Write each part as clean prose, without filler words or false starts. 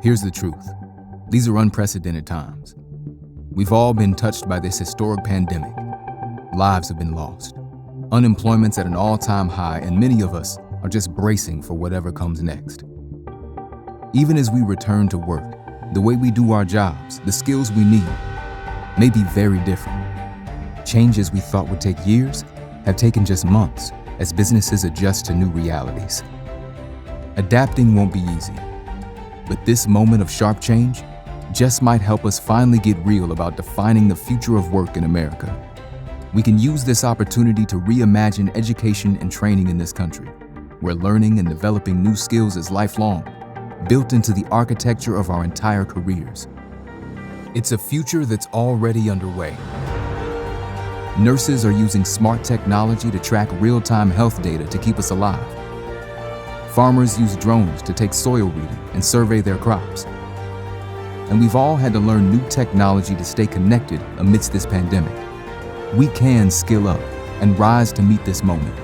Here's the truth. These are unprecedented times. We've all been touched by this historic pandemic. Lives have been lost. Unemployment's at an all-time high, and many of us are just bracing for whatever comes next. Even as we return to work, the way we do our jobs, the skills we need, may be very different. Changes we thought would take years have taken just months as businesses adjust to new realities. Adapting won't be easy, but this moment of sharp change just might help us finally get real about defining the future of work in America. We can use this opportunity to reimagine education and training in this country, where learning and developing new skills is lifelong, built into the architecture of our entire careers. It's a future that's already underway. Nurses are using smart technology to track real-time health data to keep us alive. Farmers use drones to take soil reading and survey their crops. And we've all had to learn new technology to stay connected amidst this pandemic. We can skill up and rise to meet this moment.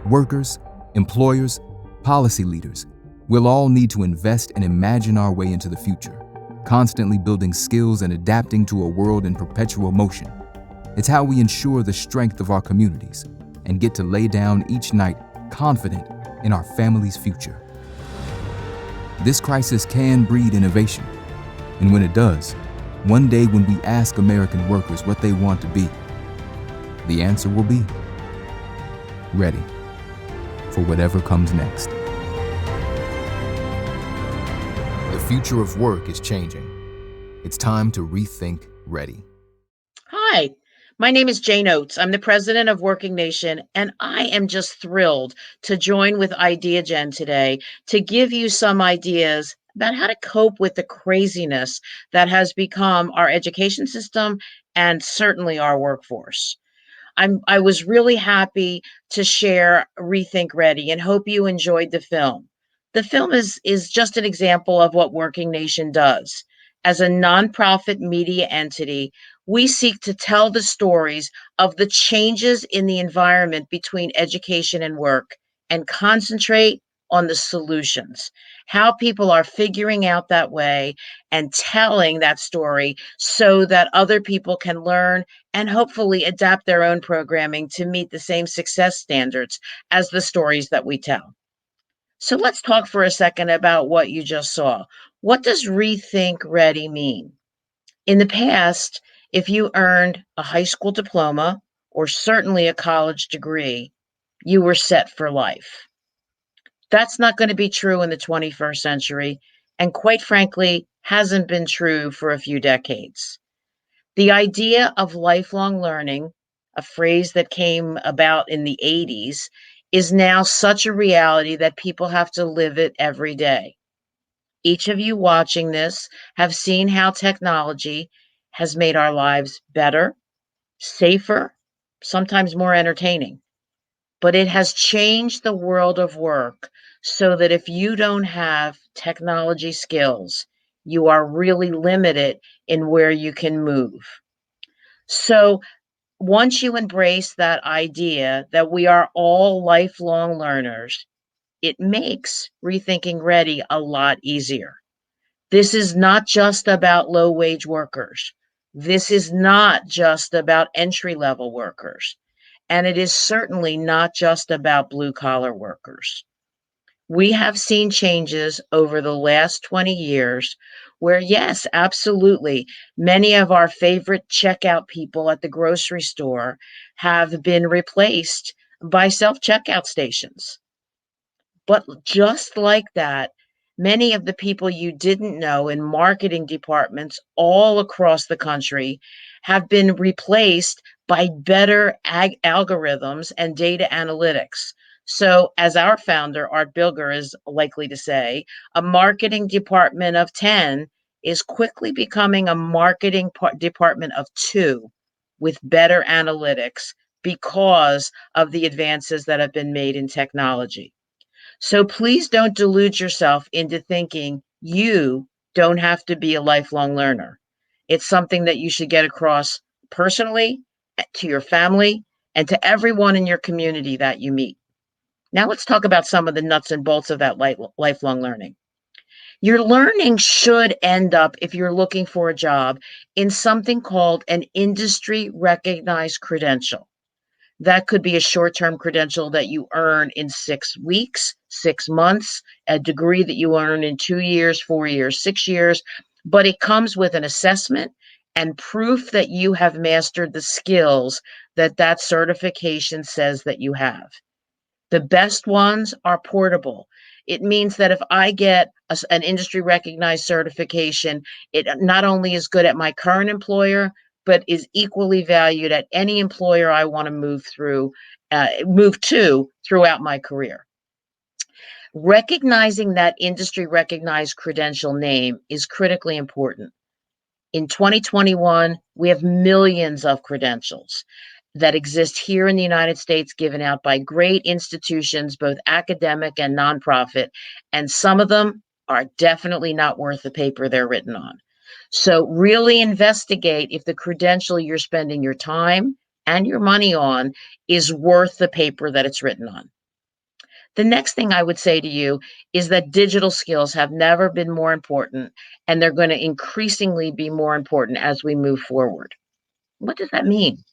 Workers, employers, policy leaders, we'll all need to invest and imagine our way into the future, constantly building skills and adapting to a world in perpetual motion. It's how we ensure the strength of our communities and get to lay down each night confident in our family's future. This crisis can breed innovation, and when it does, one day when we ask American workers what they want to be, the answer will be ready for whatever comes next. The future of work is changing. It's time to rethink ready. Hi, my name is Jane Oates. I'm the president of WorkingNation, and I am just thrilled to join with Ideagen today to give you some ideas about how to cope with the craziness that has become our education system and certainly our workforce. I was really happy to share Rethink Ready and hope you enjoyed the film. The film is just an example of what WorkingNation does. As a nonprofit media entity, we seek to tell the stories of the changes in the environment between education and work and concentrate on the solutions, how people are figuring out that way and telling that story so that other people can learn and hopefully adapt their own programming to meet the same success standards as the stories that we tell. So let's talk for a second about what you just saw. What does Rethink Ready mean? In the past, if you earned a high school diploma or certainly a college degree, you were set for life. That's not going to be true in the 21st century, and quite frankly, hasn't been true for a few decades. The idea of lifelong learning, a phrase that came about in the 80s, is now such a reality that people have to live it every day. Each of you watching this have seen how technology has made our lives better, safer, sometimes more entertaining. But it has changed the world of work so that if you don't have technology skills, you are really limited in where you can move. So once you embrace that idea that we are all lifelong learners, it makes Rethinking Ready a lot easier. This is not just about low wage workers. This is not just about entry level workers. And it is certainly not just about blue collar workers. We have seen changes over the last 20 years where, yes, absolutely, many of our favorite checkout people at the grocery store have been replaced by self checkout stations. But just like that, many of the people you didn't know in marketing departments all across the country have been replaced by better algorithms and data analytics. So, as our founder, Art Bilger, is likely to say, a marketing department of 10 is quickly becoming a marketing department of 2 with better analytics because of the advances that have been made in technology. So please don't delude yourself into thinking you don't have to be a lifelong learner. It's something that you should get across personally to your family and to everyone in your community that you meet. Now let's talk about some of the nuts and bolts of that lifelong learning. Your learning should end up, if you're looking for a job, in something called an industry recognized credential. That could be a short-term credential that you earn in 6 weeks, 6 months, a degree that you earn in 2 years, 4 years, 6 years, but it comes with an assessment and proof that you have mastered the skills that that certification says that you have. The best ones are portable. It means that if I get an industry recognized certification, it not only is good at my current employer, but is equally valued at any employer I want to move to throughout my career. Recognizing that industry recognized credential name is critically important. In 2021, we have millions of credentials that exist here in the United States, given out by great institutions, both academic and nonprofit, and some of them are definitely not worth the paper they're written on. So, really investigate if the credential you're spending your time and your money on is worth the paper that it's written on. The next thing I would say to you is that digital skills have never been more important, and they're going to increasingly be more important as we move forward. What does that mean?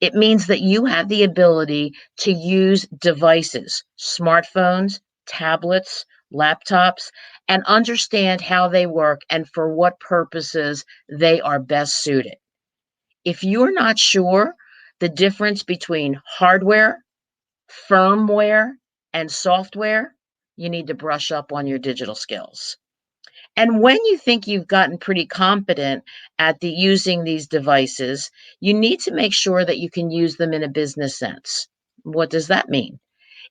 It means that you have the ability to use devices, smartphones, tablets, laptops, and understand how they work and for what purposes they are best suited. If you're not sure the difference between hardware, firmware, and software, you need to brush up on your digital skills. And when you think you've gotten pretty competent at using these devices, you need to make sure that you can use them in a business sense. What does that mean?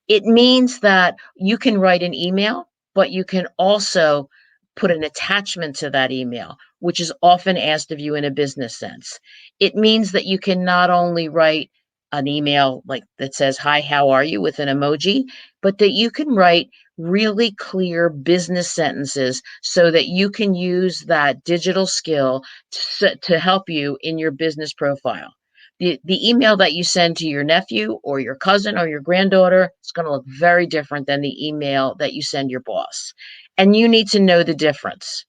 It means that you can write an email, but you can also put an attachment to that email, which is often asked of you in a business sense. It means that you can not only write an email like that says, "Hi, how are you?" with an emoji, but that you can write really clear business sentences so that you can use that digital skill to help you in your business profile. The email that you send to your nephew or your cousin or your granddaughter is going to look very different than the email that you send your boss. And you need to know the difference.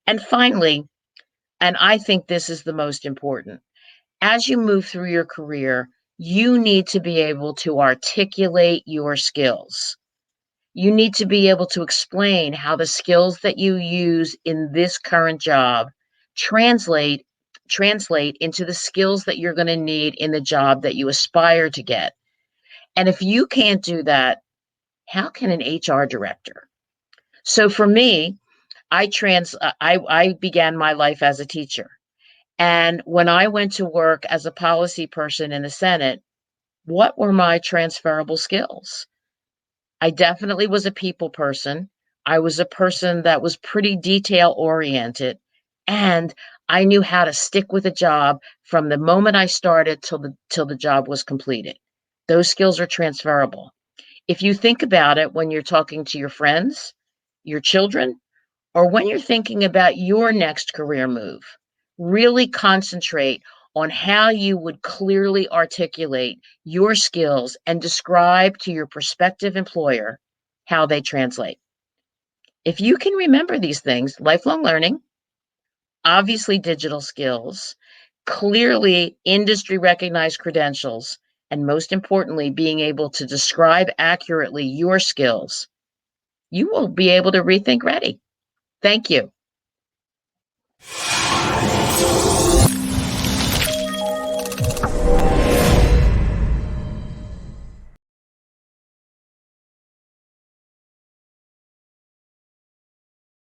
And finally, and I think this is the most important, as you move through your career, you need to be able to articulate your skills. You need to be able to explain how the skills that you use in this current job translate translate into the skills that you're going to need in the job that you aspire to get. And if you can't do that, how can an HR director? So for me, I began my life as a teacher. And when I went to work as a policy person in the Senate, what were my transferable skills? I definitely was a people person. I was a person that was pretty detail oriented, and I knew how to stick with a job from the moment I started till the job was completed. Those skills are transferable. If you think about it when you're talking to your friends, your children, or when you're thinking about your next career move, really concentrate on how you would clearly articulate your skills and describe to your prospective employer how they translate. If you can remember these things, lifelong learning, obviously digital skills, clearly industry recognized credentials, and most importantly, being able to describe accurately your skills, you will be able to rethink ready. Thank you.